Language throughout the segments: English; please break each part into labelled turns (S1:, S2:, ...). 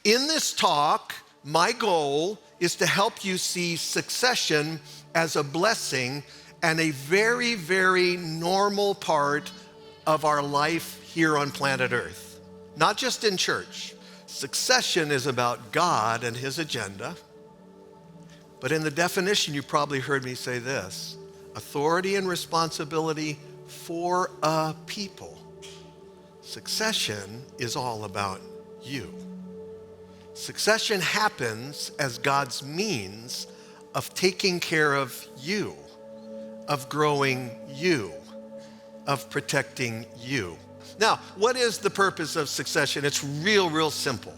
S1: In this talk, my goal is to help you see succession as a blessing and a very, very normal part of our life here on planet Earth. Not just in church. Succession is about God and his agenda. But in the definition, you probably heard me say this: authority and responsibility for a people. Succession is all about you. Succession happens as God's means of taking care of you, of growing you, of protecting you. Now, what is the purpose of succession? It's real simple.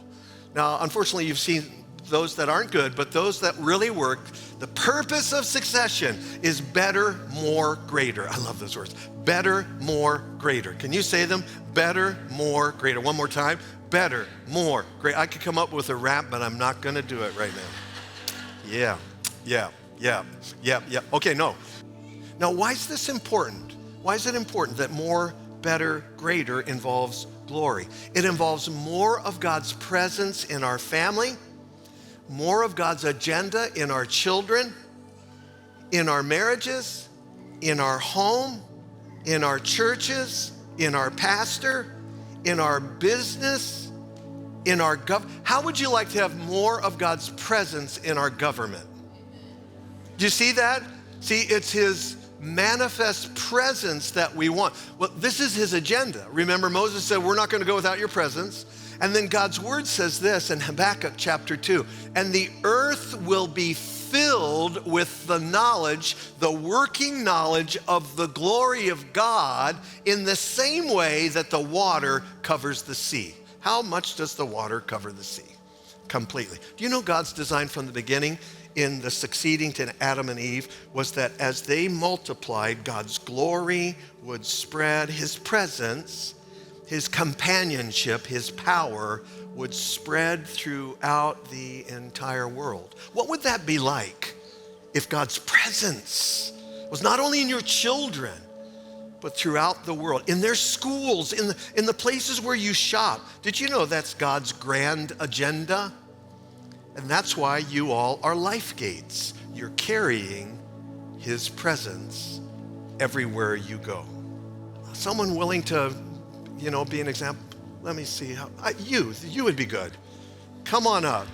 S1: Now, unfortunately, you've seen those that aren't good, but those that really work. The purpose of succession is better, more, greater. I love those words. Better, more, greater. Can you say them? Better, more, greater. One more time. Better, more, greater. I could come up with a rap, but I'm not going to do it right now. Yeah. Okay, no. Now, why is this important? Why is it important that more, better, greater involves glory? It involves more of God's presence in our family, more of God's agenda in our children, in our marriages, in our home, in our churches, in our pastor, in our business, in our government. How would you like to have more of God's presence in our government? Do you see that? See, it's his manifest presence that we want. Well, this is his agenda. Remember, Moses said, we're not going to go without your presence. And then God's word says this in Habakkuk chapter 2, and the earth will be filled with the knowledge, the working knowledge of the glory of God in the same way that the water covers the sea. How much does the water cover the sea? Completely. Do you know God's design from the beginning in the succeeding to Adam and Eve was that as they multiplied, God's glory would spread, his presence, his companionship, his power would spread throughout the entire world. What would that be like if God's presence was not only in your children, but throughout the world, in their schools, in the places where you shop? Did you know that's God's grand agenda? And that's why you all are Lifegates. You're carrying his presence everywhere you go. Someone willing to, be an example. Let me see how, you would be good. Come on up.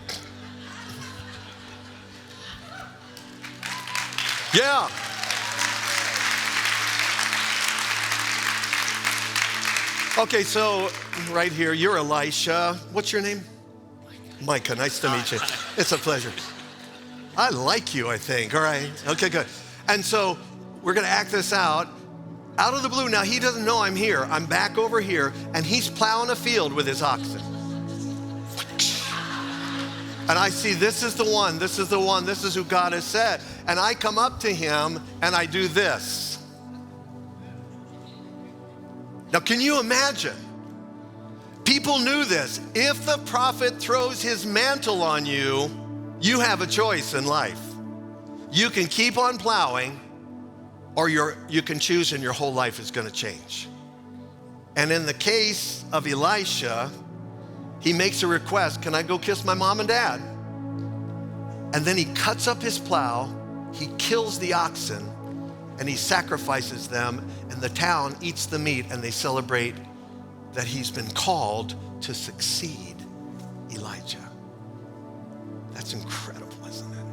S1: Yeah. Okay, so right here, you're Elisha. What's your name? Micah, nice to meet you. It's a pleasure. I like you, I think. All right. Okay, good. And so we're going to act this out of the blue. Now, he doesn't know I'm here. I'm back over here, and he's plowing a field with his oxen. And I see this is the one, this is the one, this is who God has said. And I come up to him, and I do this. Now, can you imagine? People knew this. If the prophet throws his mantle on you, you have a choice in life. You can keep on plowing, or you can choose and your whole life is going to change. And in the case of Elisha, he makes a request, can I go kiss my mom and dad? And then he cuts up his plow, he kills the oxen, and he sacrifices them, and the town eats the meat, and they celebrate that he's been called to succeed Elijah. That's incredible, isn't it?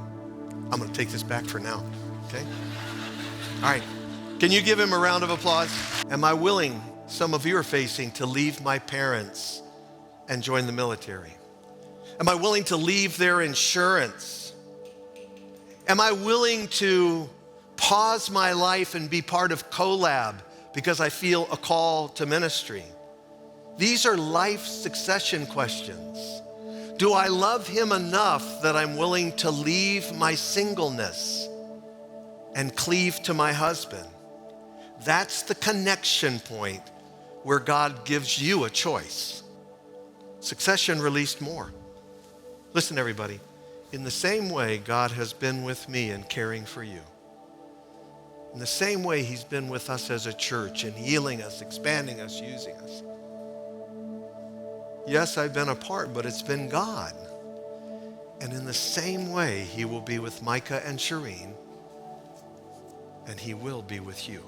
S1: I'm going to take this back for now, okay? All right, can you give him a round of applause? Am I willing, some of you are facing, to leave my parents and join the military? Am I willing to leave their insurance? Am I willing to pause my life and be part of Collab because I feel a call to ministry? These are life succession questions. Do I love him enough that I'm willing to leave my singleness and cleave to my husband? That's the connection point where God gives you a choice. Succession released more. Listen, everybody, in the same way God has been with me in caring for you, in the same way he's been with us as a church in healing us, expanding us, using us, Yes, I've been a part, but it's been God. And in the same way, he will be with Micah and Shireen, and he will be with you.